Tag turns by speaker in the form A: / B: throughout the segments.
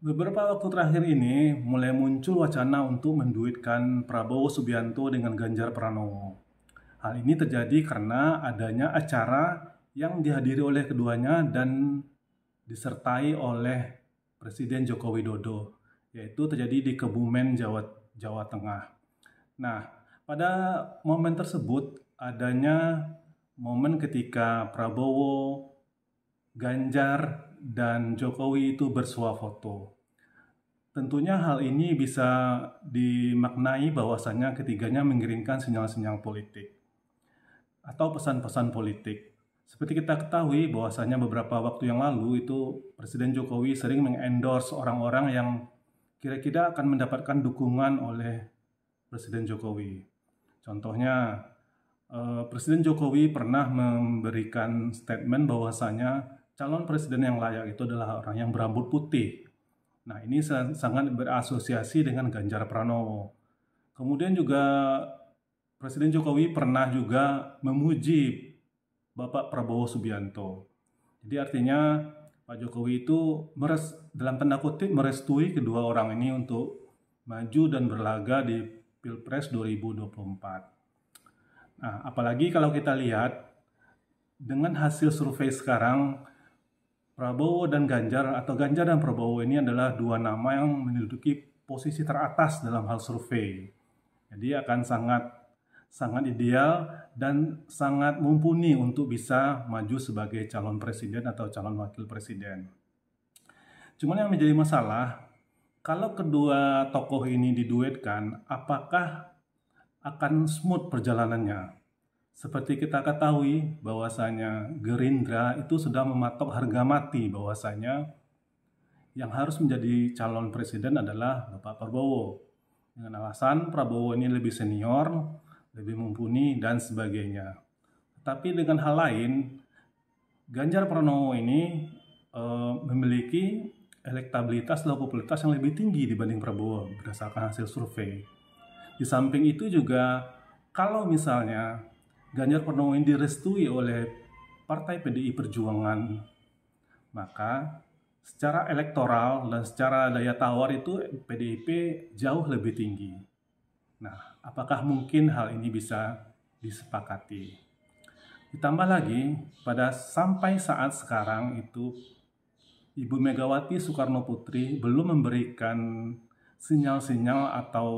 A: Beberapa waktu terakhir ini mulai muncul wacana untuk menduetkan Prabowo Subianto dengan Ganjar Pranowo. Hal ini terjadi karena adanya acara yang dihadiri oleh keduanya dan disertai oleh Presiden Joko Widodo, yaitu terjadi di Kebumen, Jawa Tengah. Nah, pada momen tersebut adanya momen ketika Prabowo, Ganjar, dan Jokowi itu bersuah foto. Tentunya hal ini bisa dimaknai bahwasannya ketiganya mengirimkan sinyal-sinyal politik atau pesan-pesan politik. Seperti kita ketahui bahwasanya beberapa waktu yang lalu itu Presiden Jokowi sering mengendorse orang-orang yang kira-kira akan mendapatkan dukungan oleh Presiden Jokowi. Contohnya, Presiden Jokowi pernah memberikan statement bahwasanya calon presiden yang layak itu adalah orang yang berambut putih. Nah, ini sangat berasosiasi dengan Ganjar Pranowo. Kemudian juga Presiden Jokowi pernah juga memuji Bapak Prabowo Subianto. Jadi artinya Pak Jokowi itu dalam tanda kutip merestui kedua orang ini untuk maju dan berlaga di Pilpres 2024. Nah, apalagi kalau kita lihat dengan hasil survei sekarang, Prabowo dan Ganjar atau Ganjar dan Prabowo ini adalah dua nama yang menduduki posisi teratas dalam hal survei. Jadi akan sangat ideal dan sangat mumpuni untuk bisa maju sebagai calon presiden atau calon wakil presiden. Cuman yang menjadi masalah, kalau kedua tokoh ini diduetkan, apakah akan smooth perjalanannya? Seperti kita ketahui bahwasanya Gerindra itu sudah mematok harga mati bahwasanya yang harus menjadi calon presiden adalah Bapak Prabowo. Dengan alasan Prabowo ini lebih senior, lebih mumpuni, dan sebagainya. Tapi dengan hal lain, Ganjar Pranowo ini memiliki elektabilitas atau popularitas yang lebih tinggi dibanding Prabowo berdasarkan hasil survei. Di samping itu juga, kalau misalnya Ganjar Pranowo ini direstui oleh Partai PDI Perjuangan, maka secara elektoral dan secara daya tawar itu PDIP jauh lebih tinggi. Nah, apakah mungkin hal ini bisa disepakati? Ditambah lagi, sampai saat sekarang itu Ibu Megawati Soekarno Putri belum memberikan sinyal-sinyal atau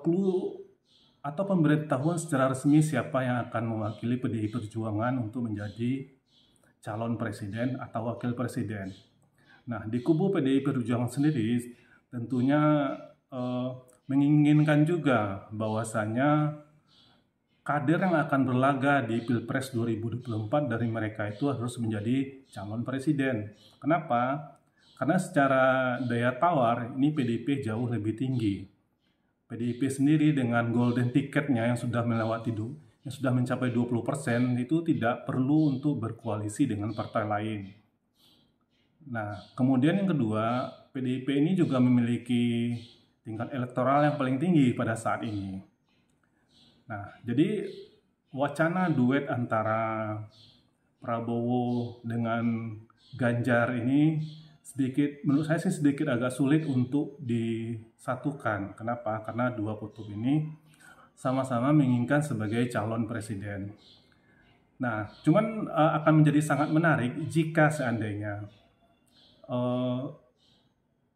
A: clue atau pemberitahuan secara resmi siapa yang akan mewakili PDI Perjuangan untuk menjadi calon presiden atau wakil presiden. Nah, di kubu PDI Perjuangan sendiri tentunya menginginkan juga bahwasanya kader yang akan berlaga di Pilpres 2024 dari mereka itu harus menjadi calon presiden. Kenapa? Karena secara daya tawar ini PDIP jauh lebih tinggi. PDIP sendiri dengan golden ticketnya yang sudah mencapai 20% itu tidak perlu untuk berkoalisi dengan partai lain. Nah, kemudian yang kedua, PDIP ini juga memiliki tingkat elektoral yang paling tinggi pada saat ini. Nah, jadi wacana duet antara Prabowo dengan Ganjar ini menurut saya sih sedikit agak sulit untuk disatukan. Kenapa? Karena dua kutub ini sama-sama menginginkan sebagai calon presiden. Nah, cuman akan menjadi sangat menarik jika seandainya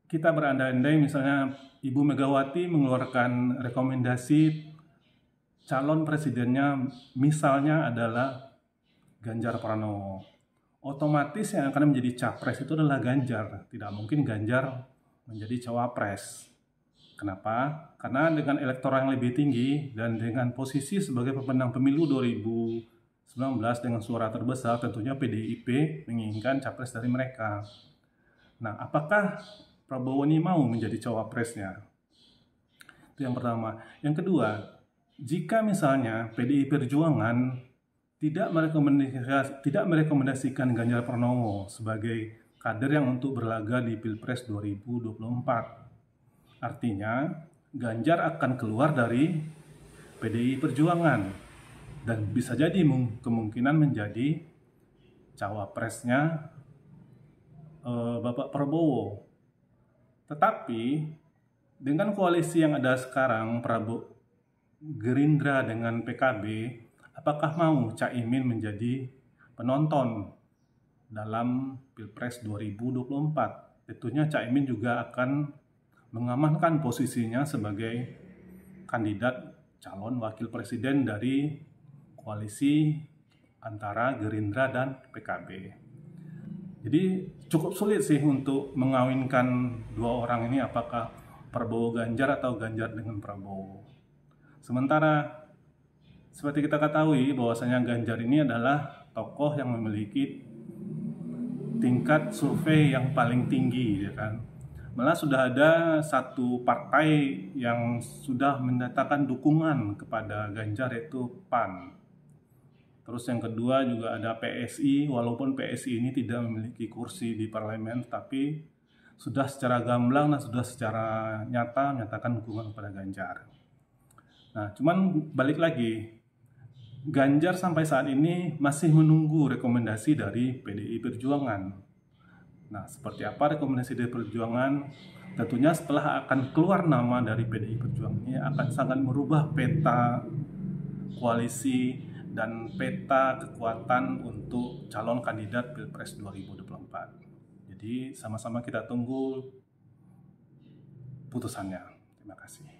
A: kita berandai-andai misalnya Ibu Megawati mengeluarkan rekomendasi calon presidennya misalnya adalah Ganjar Pranowo. Otomatis yang akan menjadi capres itu adalah Ganjar. Tidak mungkin Ganjar menjadi cawapres. Kenapa? Karena dengan elektoral yang lebih tinggi dan dengan posisi sebagai pemenang pemilu 2019 dengan suara terbesar, tentunya PDIP menginginkan capres dari mereka. Nah, apakah Prabowo ini mau menjadi cawapresnya? Itu yang pertama. Yang kedua, jika misalnya PDI Perjuangan tidak merekomendasikan Ganjar Pranowo sebagai kader yang untuk berlaga di Pilpres 2024. Artinya, Ganjar akan keluar dari PDI Perjuangan dan bisa jadi kemungkinan menjadi cawapresnya Bapak Prabowo. Tetapi dengan koalisi yang ada sekarang, Gerindra dengan PKB, apakah mau Caimin menjadi penonton dalam Pilpres 2024? Tentunya Caimin juga akan mengamankan posisinya sebagai kandidat calon wakil presiden dari koalisi antara Gerindra dan PKB. Jadi cukup sulit sih untuk mengawinkan dua orang ini, apakah Prabowo Ganjar atau Ganjar dengan Prabowo. Sementara seperti kita ketahui bahwasanya Ganjar ini adalah tokoh yang memiliki tingkat survei yang paling tinggi, ya kan. Malah sudah ada satu partai yang sudah menyatakan dukungan kepada Ganjar, yaitu PAN. Terus yang kedua juga ada PSI, walaupun PSI ini tidak memiliki kursi di parlemen, tapi sudah secara gamblang dan sudah secara nyata menyatakan dukungan kepada Ganjar. Nah, cuman balik lagi, Ganjar sampai saat ini masih menunggu rekomendasi dari PDI Perjuangan. Nah, seperti apa rekomendasi dari Perjuangan? Tentunya setelah akan keluar nama dari PDI Perjuangan ini akan sangat merubah peta koalisi dan peta kekuatan untuk calon kandidat Pilpres 2024. Jadi sama-sama kita tunggu putusannya. Terima kasih.